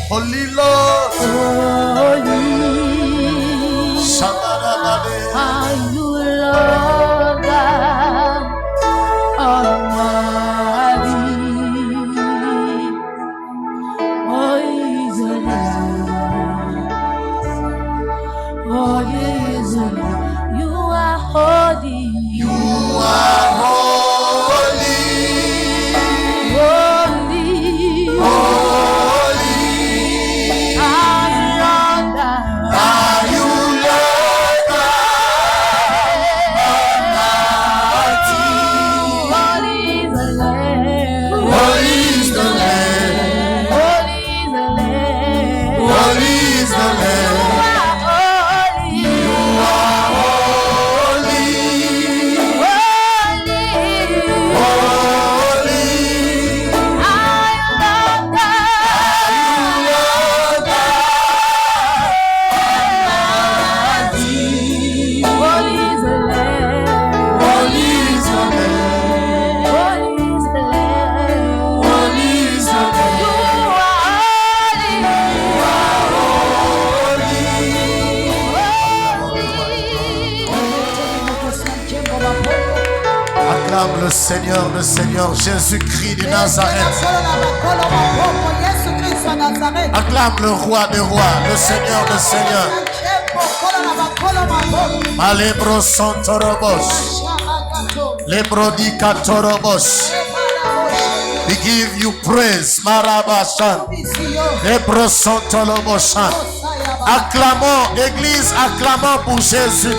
Holy Lord. Holy are you, Lord God Almighty. Holy is the Lamb. Holy is the Lamb. You are holy. You are holy. Holy. Holy. Are you, Lord God? Are you Lord Almighty? Holy is the Lamb. Holy is the Lamb. Holy is the Lamb. Holy is the Lamb. You are holy. Holy. Holy. Holy. Are you Lord God? Lord Almighty. Holy is the Lamb. Holy is the Lamb. Holy is the Lamb. Holy is the Lamb. You are Acclame le Seigneur Jésus-Christ de Nazareth. Acclame le roi des rois, le Seigneur des seigneurs. Malebro Santorobos. Lebrodika Torobos. We give you praise, Marabashan. Lebro Santoloboshan. Acclamons, Église, acclamons pour Jésus.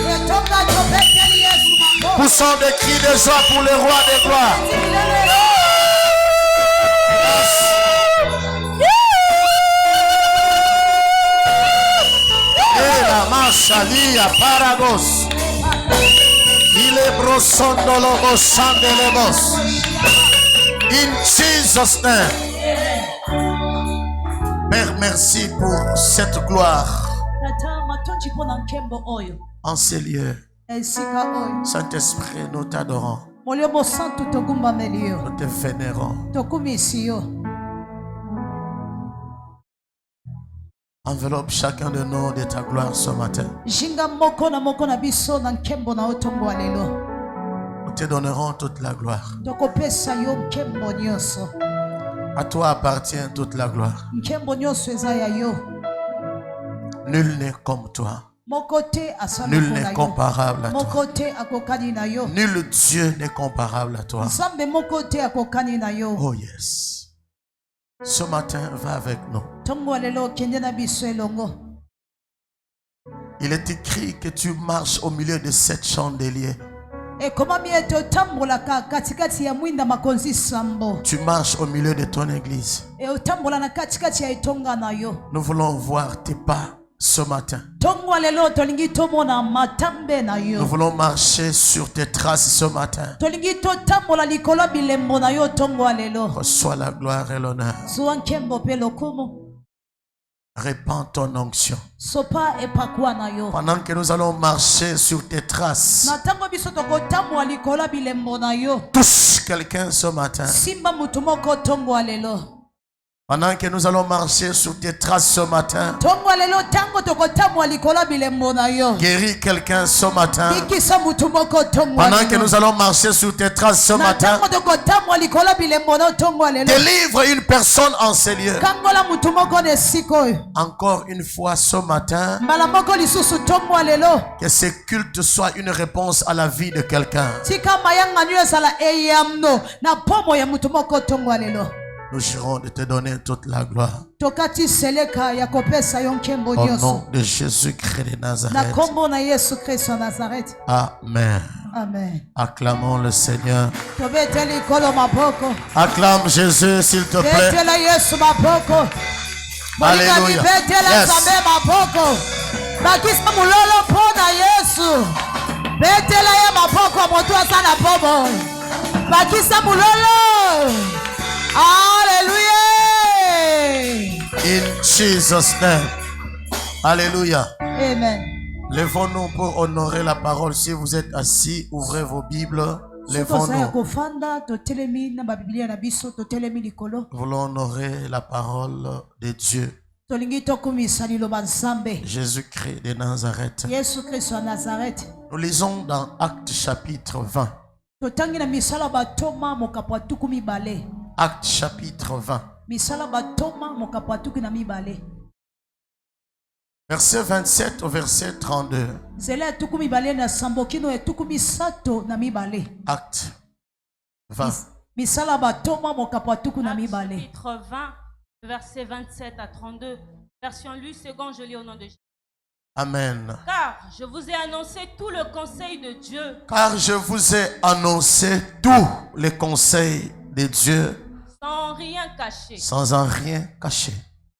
Poussons des cris de joie pour le roi des gloires. Et la marchalie à Paragos. Il est brossando lobos sandelebos. In Jesus' name. Père, merci pour cette gloire en ces lieux. Saint-Esprit, nous t'adorons. Nous te vénérons. Enveloppe chacun de nous de ta gloire ce matin. Nous te donnerons toute la gloire. À toi appartient toute la gloire. Nul n'est comme toi. Nul n'est comparable à toi. Nul Dieu n'est comparable à toi. Oh yes. Ce matin, va avec nous. Il est écrit que tu marches au milieu de 7 chandeliers. Tu marches au milieu de ton église. Nous voulons voir tes pas ce matin. Nous voulons marcher sur tes traces ce matin. Reçois la gloire et l'honneur. Répands ton onction. Pendant que nous allons marcher sur tes traces, touche quelqu'un ce matin. Pendant que nous allons marcher sur tes traces ce matin, guéris quelqu'un ce matin. Pendant que nous allons marcher sur tes traces ce matin, délivre une personne en ces lieux. Encore une fois ce matin, que ce culte soit une réponse à la vie de quelqu'un. Nous jurons de te donner toute la gloire. Au nom de Jésus-Christ de Nazareth. Amen. Amen. Acclamons le Seigneur. Acclame Jésus, s'il te plaît. Alléluia. Hallelujah. In Jesus' name. Alléluia. Amen. Levons-nous pour honorer la parole. Si vous êtes assis, ouvrez vos Bibles. Levons-nous. Nous voulons honorer la parole de Dieu. Jésus-Christ de Nazareth. Nous lisons dans Actes chapitre 20. Actes chapitre 20. Verset 27 au verset 32. Actes 20. Chapitre 20, verset 27 à 32. Version lue, second, je lis au nom de Jésus. Amen. Car je vous ai annoncé tout le conseil de Dieu. Car je vous ai annoncé tous les conseils de Dieu. Sans rien cacher. Sans en rien cacher.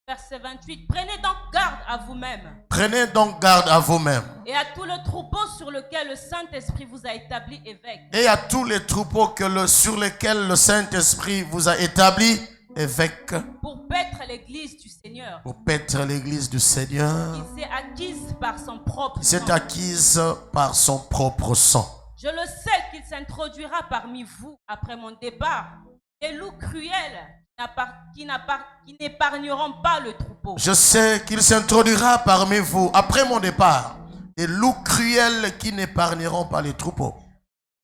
Verset 28. Prenez donc garde à vous-même. Prenez donc garde à vous-même. Et à tout le troupeau sur lequel le Saint-Esprit vous a établi évêque. Et à tous les troupeaux sur lesquels le Saint-Esprit vous a établi évêque. Pour paître l'église du Seigneur. Pour paître l'église du Seigneur. Il s'est acquise par son propre sang. C'est acquise par son propre sang. Je le sais qu'il s'introduira parmi vous après mon départ. Des loups cruels qui n'épargneront pas le troupeau. Je sais qu'il s'introduira parmi vous après mon départ. Des loups cruels qui n'épargneront pas les troupeaux.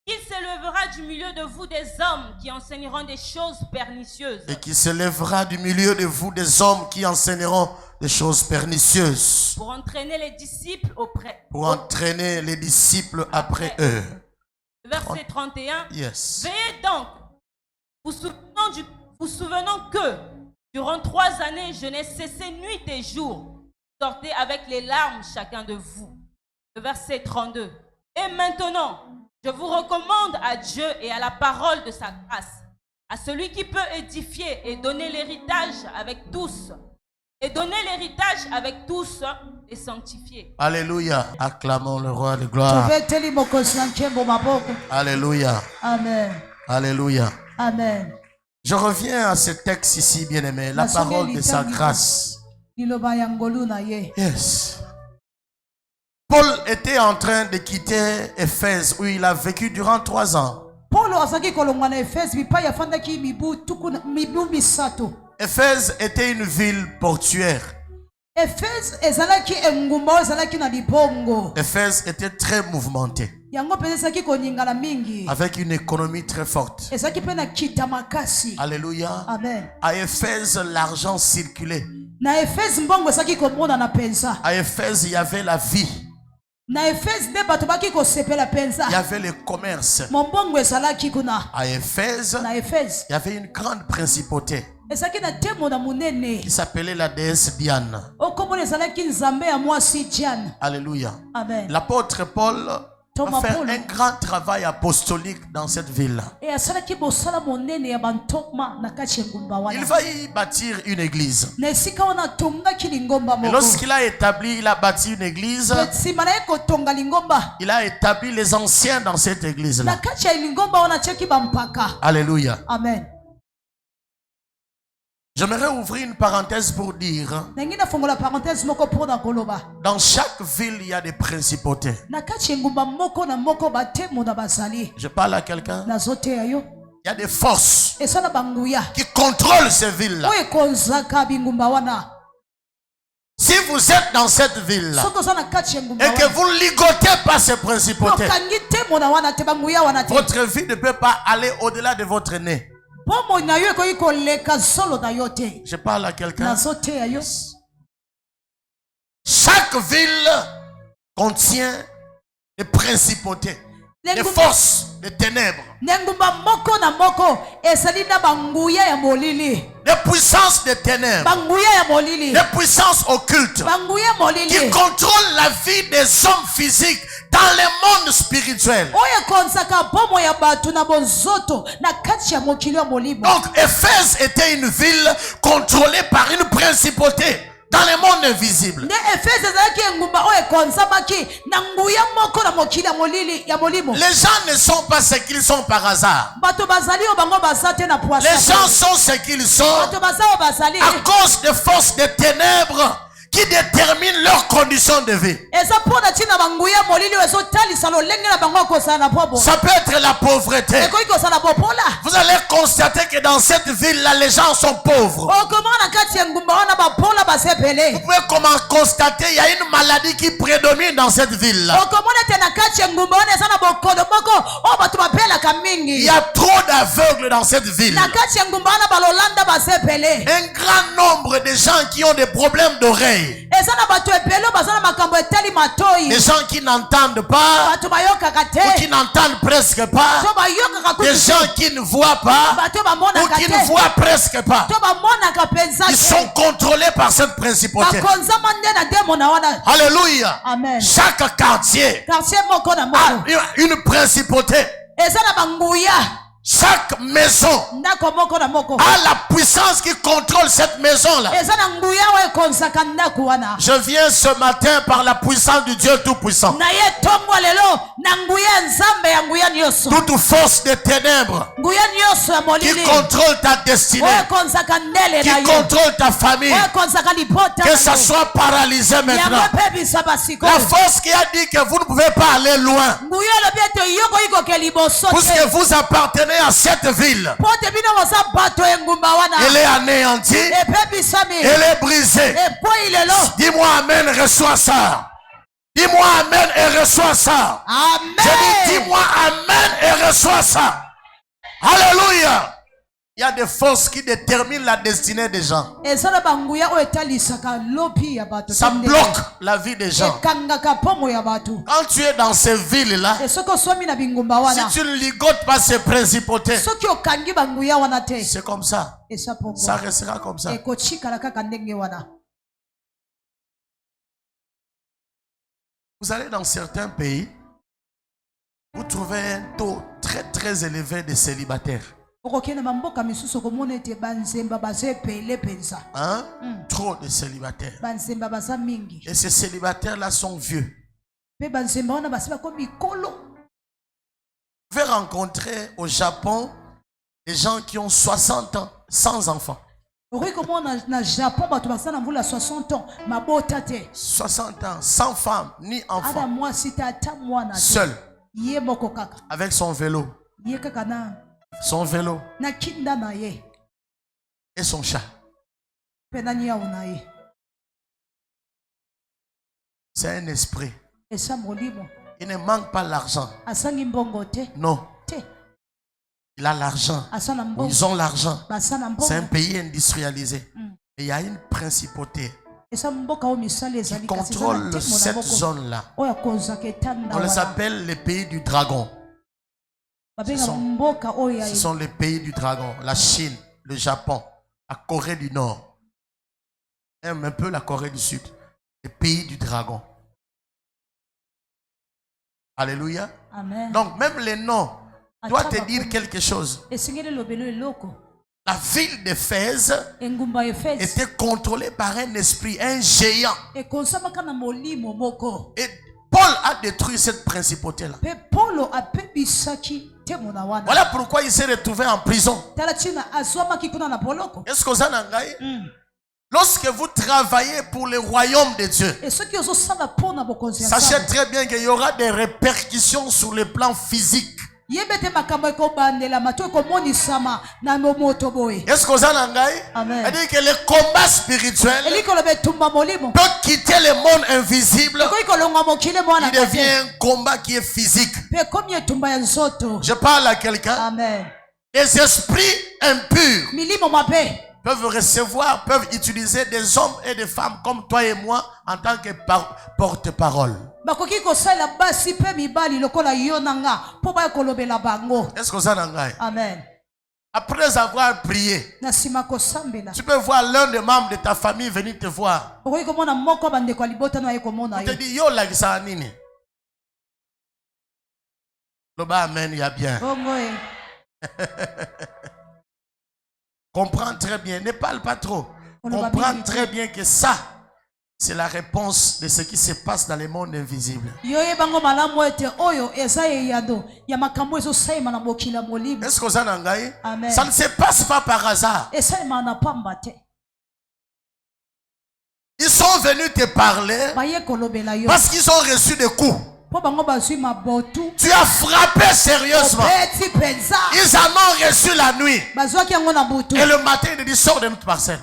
Il s'élèvera du milieu de vous des hommes qui enseigneront des choses pernicieuses. Et qu'il s'élèvera du milieu de vous des hommes qui enseigneront des choses pernicieuses. Pour entraîner les disciples Pour entraîner les disciples après eux. Verset 31. Yes. Veillez donc, vous souvenant que durant 3 années, je n'ai cessé nuit et jour. Sortez avec les larmes chacun de vous. Verset 32. Et maintenant, je vous recommande à Dieu et à la parole de sa grâce, à celui qui peut édifier et donner l'héritage avec tous. Et donner l'héritage avec tous et sanctifier. Alléluia. Acclamons le roi de gloire. Alléluia. Amen. Alléluia. Amen. Je reviens à ce texte ici, bien-aimé. La parole de sa grâce. Yes. Paul était en train de quitter Éphèse où il a vécu durant 3 ans. Éphèse était une ville portuaire. Éphèse était très mouvementée. Avec une économie très forte. Alléluia. Amen. À Éphèse, l'argent circulait. À Éphèse, il y avait la vie. Il y avait le commerce. À Éphèse, il y avait une grande principauté qui s'appelait la déesse Diane. Alléluia. L'apôtre Paul a fait un grand travail apostolique dans cette ville. Il va y bâtir une église. Et lorsqu'il a établi, il a bâti une église. Il a établi les anciens dans cette église-là. Alléluia. Amen. J'aimerais ouvrir une parenthèse pour dire, dans chaque ville, il y a des principautés. Je parle à quelqu'un. Il y a des forces qui contrôlent ces villes-là. Si vous êtes dans cette ville-là et que vous ne ligotez pas ces principautés, votre vie ne peut pas aller au-delà de votre nez. Je parle à quelqu'un. Chaque ville contient des principautés, des forces, des ténèbres, des puissances des ténèbres, des puissances occultes qui contrôlent la vie des hommes physiques dans le monde spirituel. Donc Éphèse était une ville contrôlée par une principauté dans le monde invisible. Les gens ne sont pas ce qu'ils sont par hasard. Les gens sont ce qu'ils sont à cause des forces des ténèbres qui déterminent leurs conditions de vie. Ça peut être la pauvreté. Vous allez constater que dans cette ville-là, les gens sont pauvres. Vous pouvez comment constater qu'il y a une maladie qui prédomine dans cette ville-là. Il y a trop d'aveugles dans cette ville. Un grand nombre de gens qui ont des problèmes d'oreilles. Des gens qui n'entendent pas, ou qui n'entendent presque pas. Des gens qui ne voient pas, ou qui ne voient presque pas. Ils sont contrôlés par cette principauté. Alléluia. Amen. Chaque quartier a une principauté. Chaque maison a la puissance qui contrôle cette maison-là. Je viens ce matin par la puissance du Dieu Tout-Puissant. Toute force des ténèbres qui contrôle ta destinée, qui contrôle ta famille, que ça soit paralysé maintenant. La force qui a dit que vous ne pouvez pas aller loin, puisque vous appartenez à cette ville, elle est anéantie, elle est brisée. Dis-moi amen, reçois ça. Dis-moi amen et reçois ça. Amen. Je dis dis-moi amen et reçois ça. Alléluia. Il y a des forces qui déterminent la destinée des gens. Ça bloque la vie des gens. Quand tu es dans ces villes-là, si tu ne ligotes pas ces principautés, c'est comme ça. Ça restera comme ça. Vous allez dans certains pays, vous trouvez un taux très très élevé de célibataires. Hein? Trop de célibataires. Et ces célibataires-là sont vieux. Vous pouvez rencontrer au Japon des gens qui ont 60 ans sans enfants. 60 ans, sans femme ni enfant. Seul. Avec son vélo. Son vélo. Et son chat. C'est un esprit. Il ne manque pas l'argent. Non. Il a l'argent. Ils ont l'argent. C'est un pays industrialisé. Et il y a une principauté qui contrôle cette zone-là. On les appelle les pays du dragon. Ce sont les pays du dragon. La Chine, le Japon, la Corée du Nord. Et un peu la Corée du Sud. Les pays du dragon. Alléluia. Amen. Donc même les noms doivent te dire quelque chose. La ville d'Éphèse était contrôlée par un esprit, un géant. Et Paul a détruit cette principauté-là. Voilà pourquoi il s'est retrouvé en prison. Est-ce que vous en avez? Lorsque vous travaillez pour le royaume de Dieu, sachez très bien qu'il y aura des répercussions sur le plan physique. Est-ce que vous en avez? C'est-à-dire que le combat spirituel peut quitter le monde invisible. Il devient un combat qui est physique. Je parle à quelqu'un. Les esprits impurs peuvent recevoir, peuvent utiliser des hommes et des femmes comme toi et moi en tant que porte-parole. Est-ce que vous en avez? Amen. Après avoir prié, tu peux voir l'un des membres de ta famille venir te voir. Il te dit, yo la gisanini. Loba amen, il y a bien. Comprends très bien, ne parle pas trop. Comprends très bien que ça, c'est la réponse de ce qui se passe dans le monde invisible. Est-ce que vous en avez? Ça ne se passe pas par hasard. Ils sont venus te parler parce qu'ils ont reçu des coups. Tu as frappé sérieusement. Ils en ont reçu la nuit. Et le matin, il dit sors de notre parcelle.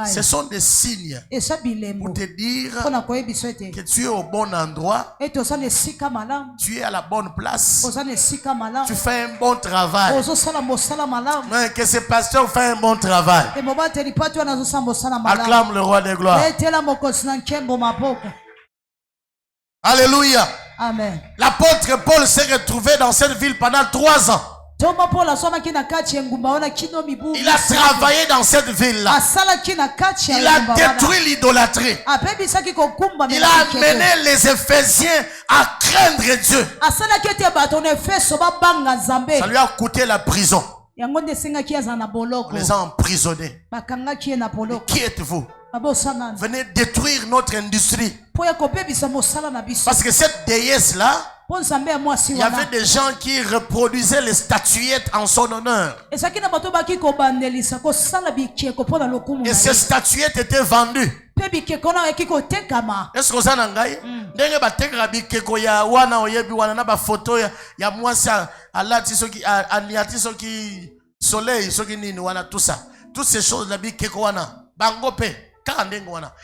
Ce sont des signes pour te dire que tu es au bon endroit. Tu es à la bonne place. Tu fais un bon travail. Que ce pasteur fait un bon travail. Acclame le roi des gloires. Alléluia. Amen. L'apôtre Paul s'est retrouvé dans cette ville pendant 3 ans. Il a travaillé dans cette ville-là. Il a détruit l'idolâtrie. Il a amené les Éphésiens à craindre Dieu. Ça lui a coûté la prison. On les a emprisonnés. Qui êtes-vous? Venez détruire notre industrie. Parce que cette déesse-là, il y avait des gens qui reproduisaient les statuettes en son honneur. Et ces statuettes étaient vendues. Est-ce que vous avez ndenge batekaka bikeko ya wana oyebi wana na ba photo ya mwasi alati soki aniati soki soleil soki nini wana tout ça, toutes ces choses la bikeko wana bango pe.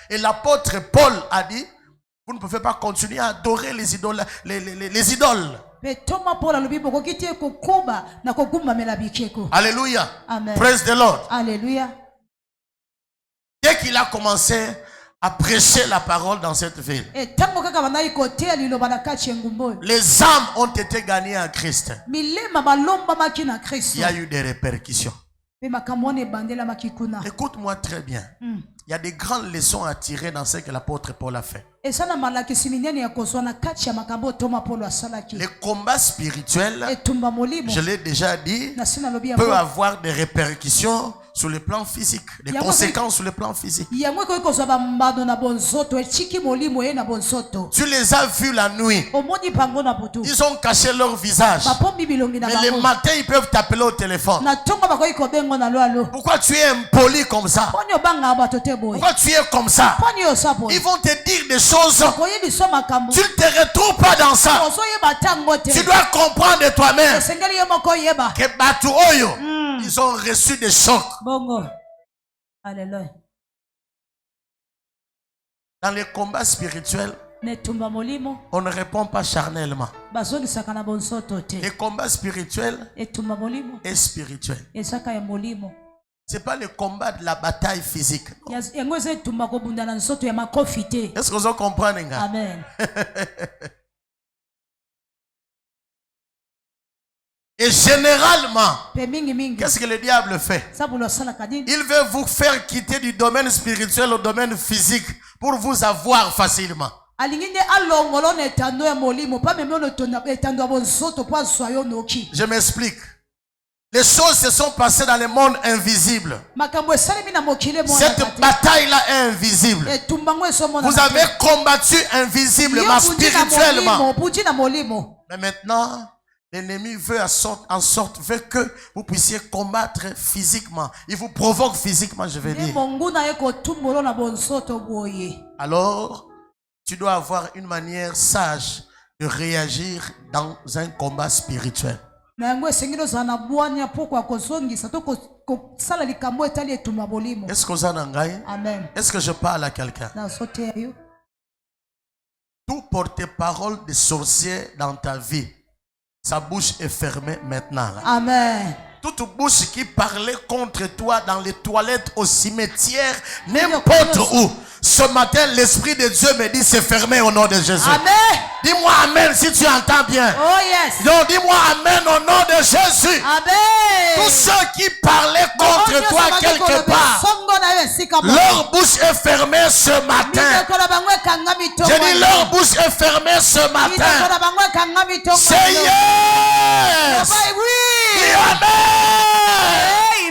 Et l'apôtre Paul a dit, vous ne pouvez pas continuer à adorer les idoles. Les idoles. Alléluia. Amen. Praise the Lord. Alléluia. Dès qu'il a commencé à prêcher la parole dans cette ville, les âmes ont été gagnées en Christ. Il y a eu des répercussions. Écoute-moi très bien. Il y a des grandes leçons à tirer dans ce que l'apôtre Paul a fait. Les combats spirituels, je l'ai déjà dit, peuvent avoir des répercussions sur le plan physique, des conséquences sur le plan physique. Tu les as vus la nuit. Ils ont caché leur visage. Mais le matin, ils peuvent t'appeler au téléphone. Pourquoi tu es impoli comme ça? Pourquoi tu es comme ça? Ils vont te dire des choses. Tu ne te retrouves pas dans ça. Tu dois comprendre de toi-même que Batu Oyo, ils ont reçu des chocs. Alléluia. Dans les combats spirituels, on ne répond pas charnellement. Les combats spirituels et spirituels. Ce n'est pas le combat de la bataille physique. Est-ce que vous comprenez? Amen. Et généralement, qu'est-ce que le diable fait? Il veut vous faire quitter du domaine spirituel au domaine physique pour vous avoir facilement. Je m'explique. Les choses se sont passées dans le monde invisible. Cette bataille-là est invisible. Vous avez combattu invisiblement, spirituellement. Mais maintenant, l'ennemi veut veut que vous puissiez combattre physiquement. Il vous provoque physiquement, je vais dire. Alors, tu dois avoir une manière sage de réagir dans un combat spirituel. Est-ce que vous en avez? Amen. Est-ce que je parle à quelqu'un? Tout porte-parole de sorcier dans ta vie, sa bouche est fermée maintenant. Amen. Toute bouche qui parlait contre toi dans les toilettes, au cimetière, n'importe où. Ce matin, l'Esprit de Dieu me dit c'est fermé au nom de Jésus. Amen. Dis-moi Amen si tu entends bien. Oh yes. Donc dis-moi Amen au nom de Jésus. Amen. Tous ceux qui parlaient contre toi quelque part, leur bouche est fermée ce matin. J'ai dit leur bouche est fermée ce matin. C'est yes.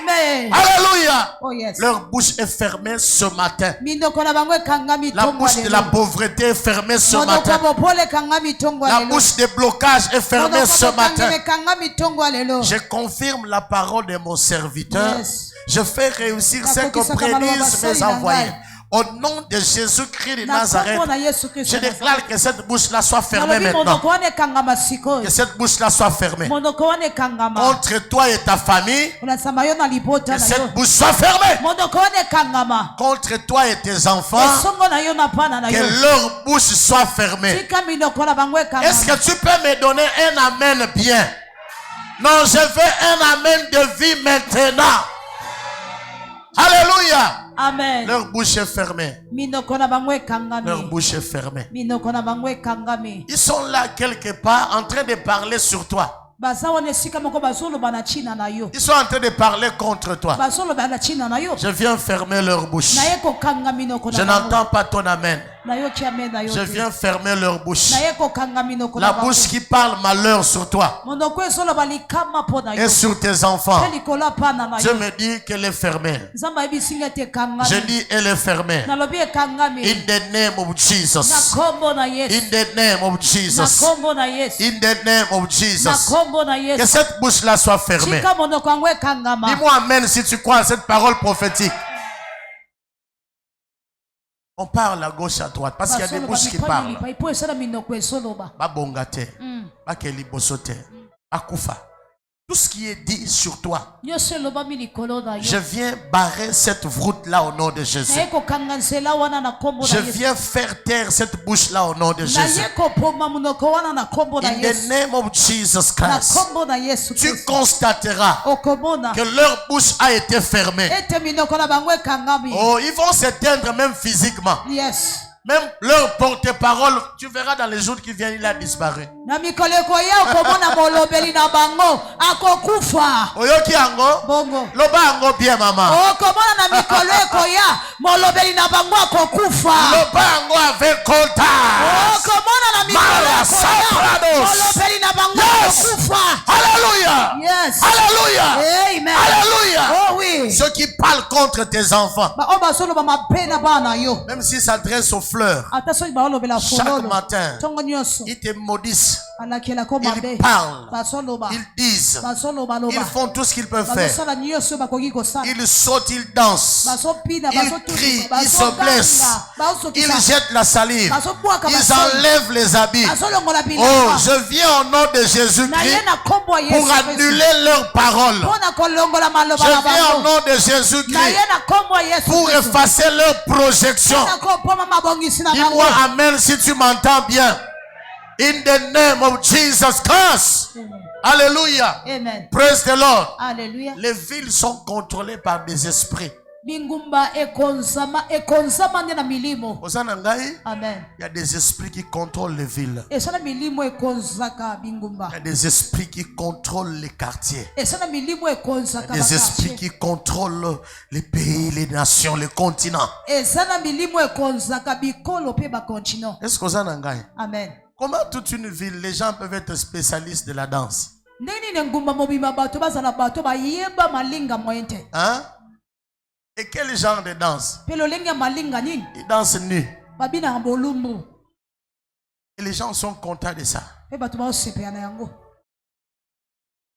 Amen. Alléluia. Oh yes. Leur bouche est fermée ce matin. La bouche de la pauvreté est fermée ce matin. La bouche des blocages est fermée ce matin. Je confirme la parole de mon serviteur. Yes. Je fais réussir ce que prédisent mes envoyés. Au nom de Jésus-Christ de Nazareth, je déclare que cette bouche-là soit fermée maintenant. Que cette bouche-là soit fermée. Contre toi et ta famille, que cette bouche soit fermée. Contre toi et tes enfants, que leur bouche soit fermée. Est-ce que tu peux me donner un amen bien? Non, je veux un amen de vie maintenant. Alléluia. Amen. Leur bouche est fermée. Leur bouche est fermée. Ils sont là quelque part en train de parler sur toi. Ils sont en train de parler contre toi. Je viens fermer leur bouche. Je n'entends pas ton amen. Je viens fermer leur bouche. La bouche qui parle malheur sur toi et sur tes enfants. Je me dis qu'elle est fermée. Je dis elle est fermée. In the name of Jesus. In the name of Jesus. In the name of Jesus. Que cette bouche-là soit fermée. Dis-moi amen si tu crois à cette parole prophétique. On parle à gauche, à droite, parce qu'il y a des bouches qui parlent. Tout ce qui est dit sur toi, je viens barrer cette voûte-là au nom de Jésus. Je viens faire taire cette bouche-là au nom de Jésus. In the name of Jesus Christ, tu constateras que leur bouche a été fermée. Oh, ils vont s'éteindre même physiquement. Yes. Même leur porte-parole, tu verras dans les jours qui viennent, il a disparu. Oyoki ango? Bongo. Loba ango bien maman. Loba ango avec contact. Mala saprados. Yes. Alléluia. Yes. Alléluia. Amen. Alléluia. Oh oui. Ceux qui parlent contre tes enfants, même s'ils s'adressent aux fleurs, chaque matin, ils te maudissent. Ils parlent, ils disent, ils font tout ce qu'ils peuvent faire. Ils sautent, ils dansent, ils crient, ils se blessent, ils jettent la salive, ils enlèvent les habits. Oh, je viens au nom de Jésus-Christ pour annuler leurs paroles. Je viens au nom de Jésus-Christ pour effacer leurs projections. Dis-moi amen si tu m'entends bien. In the name of Jesus Christ. Alléluia. Amen. Praise the Lord. Alléluia. Les villes sont contrôlées par des esprits. Amen. Il y a des esprits qui contrôlent les villes. Il y a des esprits qui contrôlent les quartiers. Il y a des esprits qui contrôlent les pays, les nations, les continents. Est-ce que vous en avez? Amen. Comment toute une ville, les gens peuvent être spécialistes de la danse? Hein? Et quel genre de danse? Ils dansent nus. Et les gens sont contents de ça.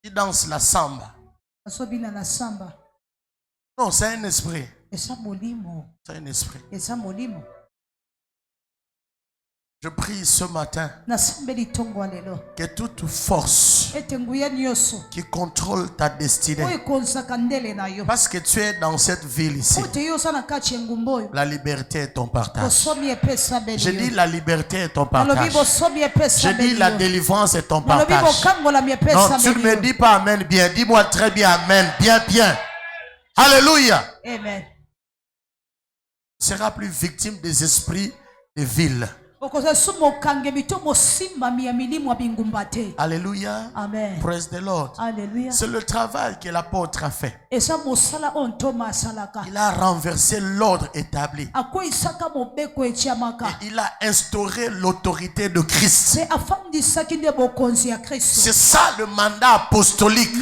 Ils dansent la samba. Non, c'est un esprit. C'est un esprit. Je prie ce matin que toute force qui contrôle ta destinée, parce que tu es dans cette ville ici, la liberté est ton partage. Je dis la liberté est ton partage. Je dis la délivrance est ton partage. Non, tu ne me dis pas amen bien. Dis-moi très bien amen. Bien, bien. Alléluia. Amen. Tu seras plus victime des esprits des villes. Alléluia. Amen. Praise the Lord. Alléluia. C'est le travail que l'apôtre a fait. Il a renversé l'ordre établi. Et il a instauré l'autorité de Christ. C'est ça le mandat apostolique.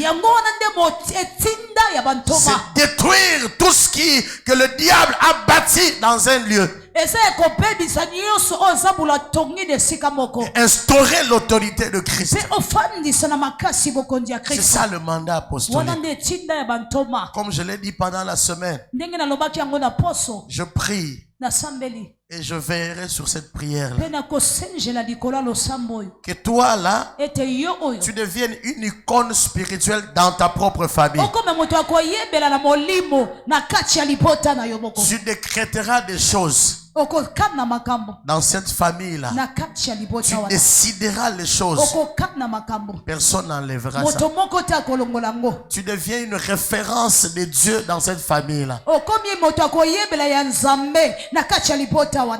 C'est détruire tout ce que le diable a bâti dans un lieu. Instaurer l'autorité de Christ. C'est ça le mandat apostolique. Comme je l'ai dit pendant la semaine, je prie et je veillerai sur cette prière là. Que toi là, tu deviennes une icône spirituelle dans ta propre famille. Tu décréteras des choses dans cette famille-là. Tu décideras les choses. Personne n'enlèvera ça. Tu deviens une référence de Dieu dans cette famille-là.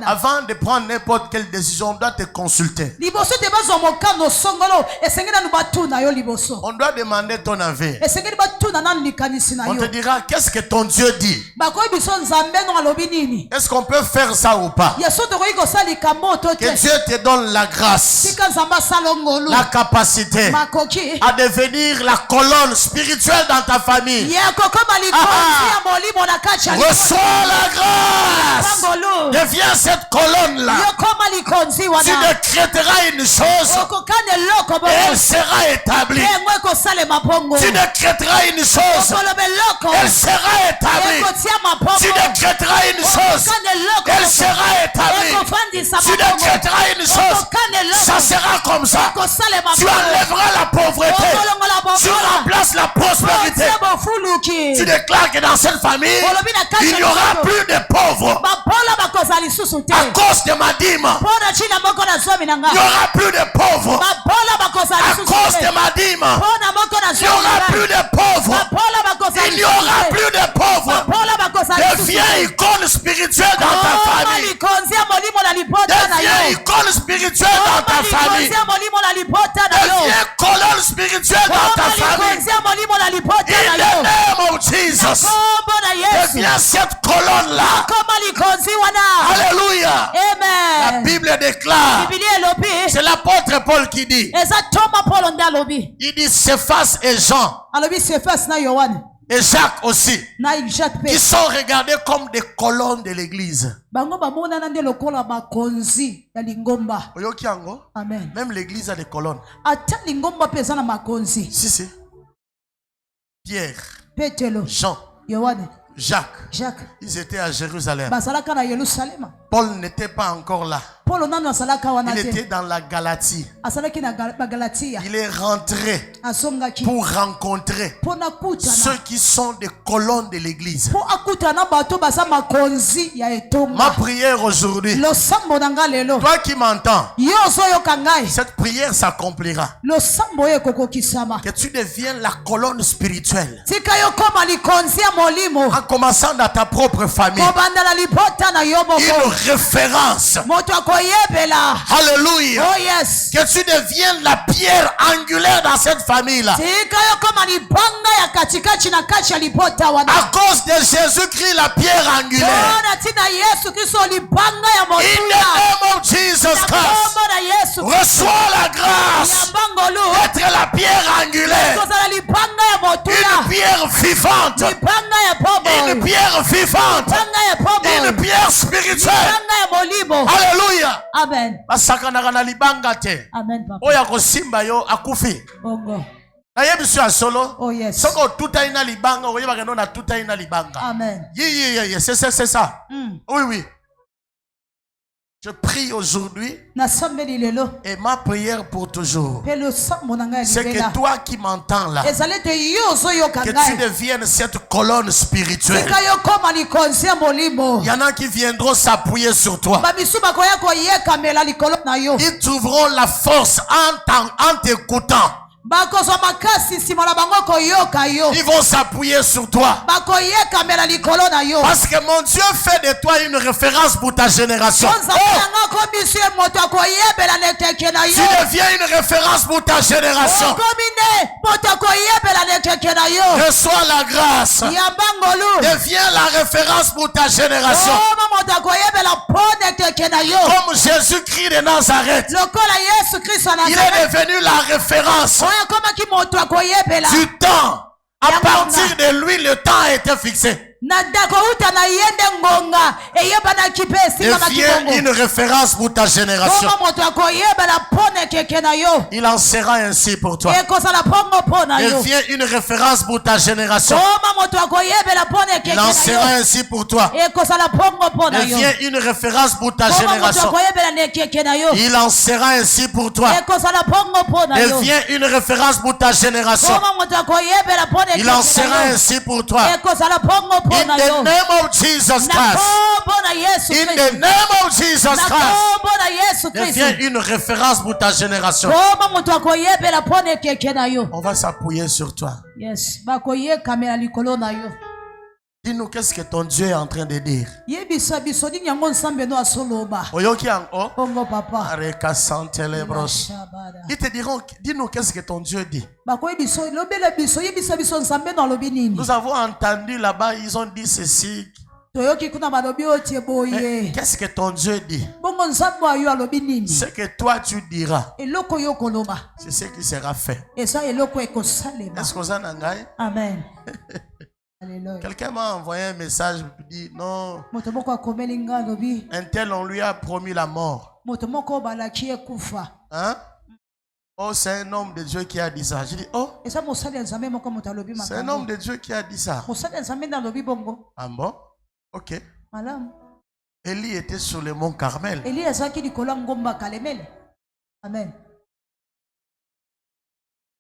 Avant de prendre n'importe quelle décision, on doit te consulter. On doit demander ton avis. On te dira, qu'est-ce que ton Dieu dit? Est-ce qu'on peut faire ça ou pas? Que Dieu te donne la grâce, la capacité à devenir la colonne spirituelle dans ta famille. Reçois la grâce. Deviens cette colonne-là. Tu décréteras une chose et elle sera établie. Tu décréteras une chose, elle sera établie. Tu décréteras une chose, elle sera établie. Tu décréteras une chose, ça sera comme ça. Tu enlèveras la pauvreté, tu remplaces la prospérité. Tu déclares que dans cette famille, il n'y aura plus de pauvres. À cause de ma dîme, il n'y aura plus de pauvres. À cause de ma dîme, il n'y aura plus de pauvres. Il n'y aura plus de pauvres. Deviens icône spirituelle dans ta famille. Deviens icône spirituelle dans ta famille. Deviens colonne spirituelle dans ta famille. In the name of Jesus. Deviens cette colonne-là. Alléluia. La Bible déclare, c'est l'apôtre Paul qui dit, il dit Céphas et Jean et Jacques aussi, qui sont regardés comme des colonnes de l'église. Amen. Même l'église a des colonnes. Si. Pierre, Jean, Jacques, ils étaient à Jérusalem. Paul n'était pas encore là. Il était dans la Galatie. Il est rentré pour rencontrer ceux qui sont des colonnes de l'église. Ma prière aujourd'hui, toi qui m'entends, cette prière s'accomplira. Que tu deviennes la colonne spirituelle. En commençant dans ta propre famille. Une référence. Alléluia. Oh yes. Que tu deviennes la pierre angulaire dans cette famille-là. À cause de Jésus-Christ, la pierre angulaire. In the name of Jesus Christ. Reçois la grâce d'être la pierre angulaire. Une pierre vivante. Une pierre vivante. Une pierre spirituelle. Alléluia. Amen. Amen. Oya kosimba yo akufi. Bongo. Oh yes. Soko tuta ina libanga, oyeba keno na tuta ina libanga. Amen. Yeah, c'est ça. Oui. Je prie aujourd'hui et ma prière pour toujours, c'est que toi qui m'entends là, que tu deviennes cette colonne spirituelle. Il y en a qui viendront s'appuyer sur toi. Ils trouveront la force en t'écoutant. Ils vont s'appuyer sur toi. Parce que mon Dieu fait de toi une référence pour ta génération. Tu deviens une référence pour ta génération. Reçois la grâce. Deviens la référence pour ta génération. Comme Jésus-Christ de Nazareth, il est devenu la référence du temps À partir de lui, le temps a été fixé. Devient une référence pour ta génération. Il en sera ainsi pour toi. Devient une référence pour ta génération. Il en sera ainsi pour toi. Devient une référence pour ta génération. Il en sera ainsi pour toi. Devient une référence pour ta génération. Il en sera ainsi pour toi. In the name of Jesus Christ. In the name of Jesus Christ. Devient une référence pour ta génération. On va s'appuyer sur toi. Yes. Dis-nous qu'est-ce que ton Dieu est en train de dire. Ils te diront, dis-nous qu'est-ce que ton Dieu dit. Nous avons entendu là-bas, ils ont dit ceci. Mais qu'est-ce que ton Dieu dit? Ce que toi tu diras, c'est ce qui sera fait. Est-ce que vous en avez? Amen. Quelqu'un m'a envoyé un message et dit non. Un tel, on lui a promis la mort. Hein? Oh, c'est un homme de Dieu qui a dit ça. Je dis, oh, c'est un homme de Dieu qui a dit ça. Ah bon? Ok. Élie était sur le mont Carmel. Amen.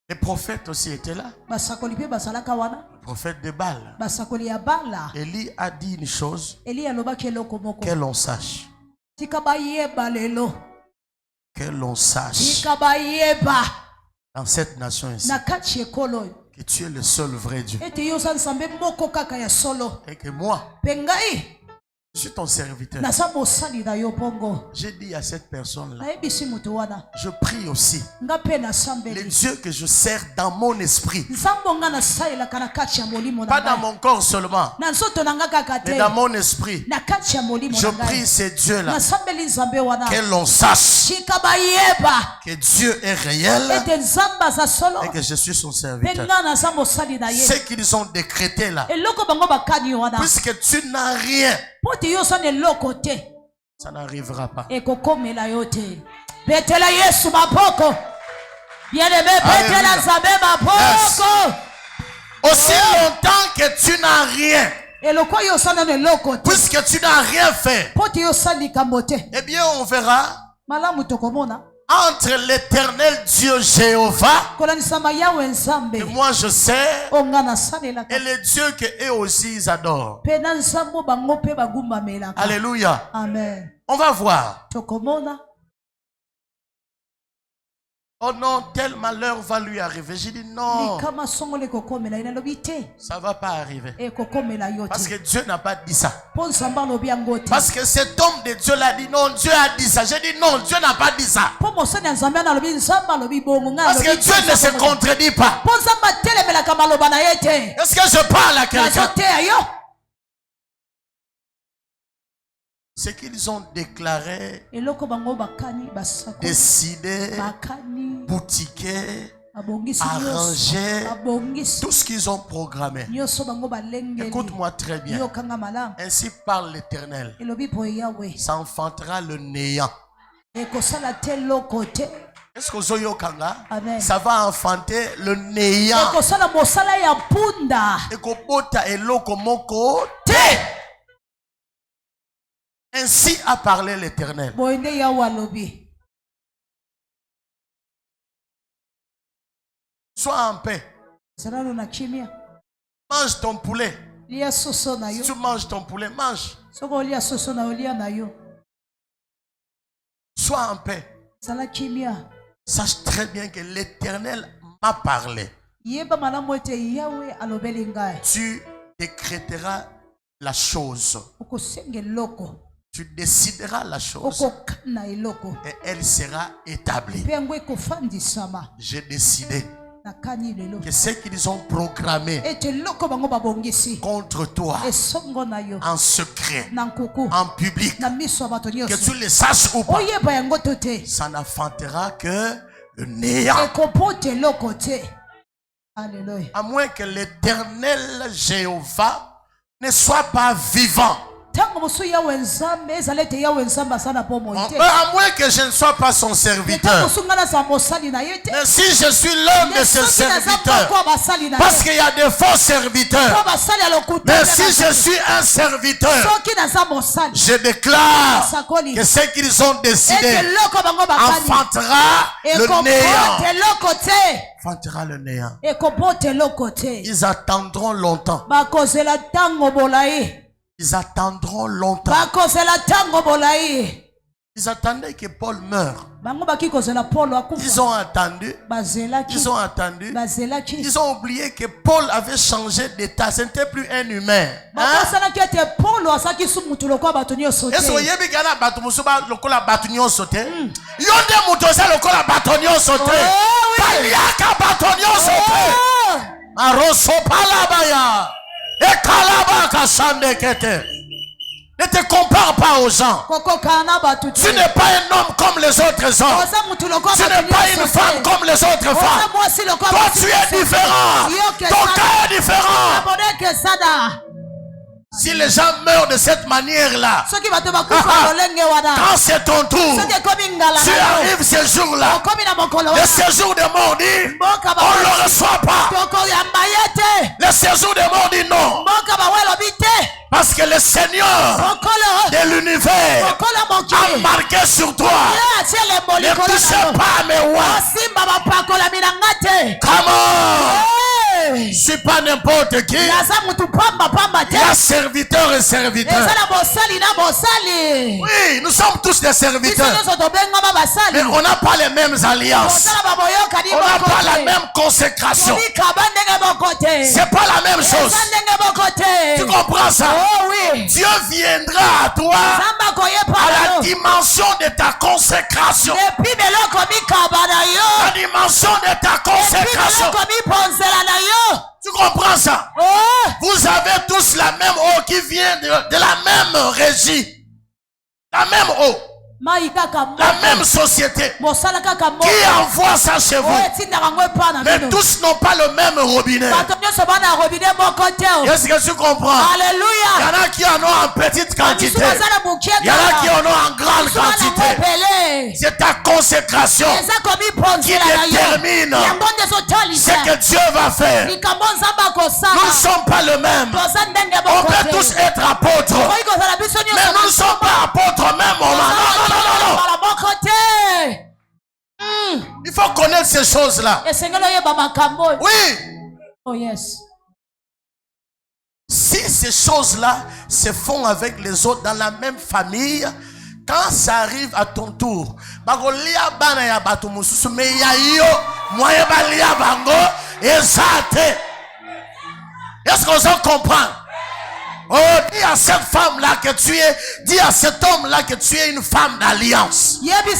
Les prophètes aussi étaient là. Le prophète de Baal. Élie a dit une chose, que l'on sache. Que l'on sache dans cette nation ici que tu es le seul vrai Dieu. Et que moi, je suis ton serviteur. J'ai dit à cette personne-là, je prie aussi les dieux que je sers dans mon esprit. Pas dans mon corps seulement, mais dans mon esprit. Je prie ces dieux-là que l'on sache que Dieu est réel et que je suis son serviteur. Ce qu'ils ont décrété là, puisque tu n'as rien, ça n'arrivera pas. Aussi longtemps que tu n'as rien, puisque tu n'as rien fait, eh bien on verra entre l'éternel Dieu Jéhovah que moi je sais et les dieux que eux aussi ils adorent. Alléluia. Amen. On va voir. Oh non, tel malheur va lui arriver. J'ai dit non, ça va pas arriver. Parce que Dieu n'a pas dit ça. Parce que cet homme de Dieu l'a dit non, Dieu a dit ça. J'ai dit non, Dieu n'a pas dit ça. Parce que Dieu ne se contredit pas. Est-ce que je parle à quelqu'un? Ce qu'ils ont déclaré, décidé, boutiqué, arrangé, tout ce qu'ils ont programmé. Écoute-moi très bien. Ainsi parle l'Éternel. Ça enfantera le néant. Est-ce que ça va enfanter le néant? Ainsi a parlé l'Éternel. Sois en paix. Mange ton poulet. Si tu manges ton poulet, mange. Sois en paix. Sache très bien que l'Éternel m'a parlé. Tu décréteras la chose. Tu décideras la chose et elle sera établie. J'ai décidé que ce qu'ils ont programmé contre toi en secret, en public, que tu le saches ou pas, ça n'enfantera que le néant. Alléluia. À moins que l'Éternel Jéhovah ne soit pas vivant. À moins que je ne sois pas son serviteur. Mais si je suis l'un de ses serviteurs, parce qu'il y a des faux serviteurs. Mais si je suis un serviteur, je déclare que ce qu'ils ont décidé enfantera le néant. Enfantera le néant. Ils attendront longtemps. Ils attendront longtemps. Ils attendaient que Paul meure. Ils ont attendu. Ils ont attendu. Ils ont oublié que Paul avait changé d'état. Ce n'était plus un humain. Ne te compare pas aux gens. Tu n'es pas un homme comme les autres hommes. Tu n'es pas une femme comme les autres femmes. Toi, tu es différent. Ton cas est différent. Si les gens meurent de cette manière-là, quand c'est ton tour, tu arrives ce jour-là, le séjour des morts dit, on ne le reçoit pas. Le séjour des morts dit non. Parce que le Seigneur de l'univers a marqué sur toi. Ne touchez pas à mes voix. Comment? Je ne suis pas n'importe qui. Il y a serviteur et serviteur. Oui, nous sommes tous des serviteurs. Mais on n'a pas les mêmes alliances. On n'a pas la même consécration. C'est pas la même chose. Tu comprends ça? Dieu viendra à toi à la dimension de ta consécration. La dimension de ta consécration. Tu comprends ça? Vous avez tous la même eau qui vient de la même régie. La même eau. La même société qui envoie ça chez vous. Mais tous n'ont pas le même robinet. Est-ce que tu comprends? Alléluia. Il y en a qui en ont en petite quantité. Il y en a qui en ont en grande quantité. C'est ta consécration qui détermine ce que Dieu va faire. Nous ne sommes pas le même. On peut tous être apôtres, mais nous ne sommes pas apôtres même. Non. Il faut connaître ces choses-là. Oui. Oh yes. Si ces choses-là se font avec les autres dans la même famille, quand ça arrive à ton tour, est-ce qu'on s'en comprend? Oh, dis à cette femme-là que tu es, dis à cet homme-là que tu es une femme d'alliance. Dis-lui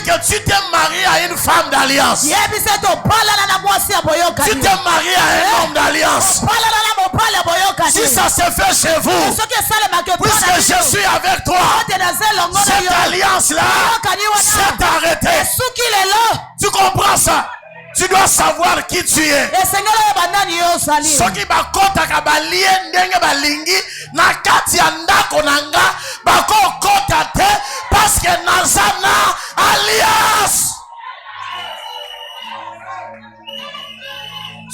que tu t'es marié à une femme d'alliance. Tu t'es marié à un homme d'alliance. Si ça se fait chez vous, puisque je suis avec toi, cette alliance-là s'est arrêtée. Tu comprends ça? Tu dois savoir qui tu es. Ce qui va kota kabalie ndenge balingi na kati ya ndako nanga bako kota te parce que nazana alliance.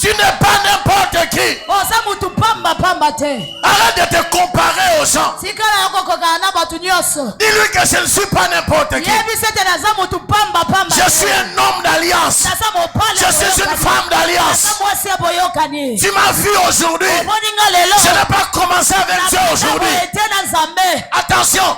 Tu n'es pas n'importe qui. Arrête de te comparer aux gens. Dis-lui que je ne suis pas n'importe qui. Je suis un homme d'alliance. Je suis une femme d'alliance. Tu m'as vu aujourd'hui. Je n'ai pas commencé avec Dieu aujourd'hui. Attention.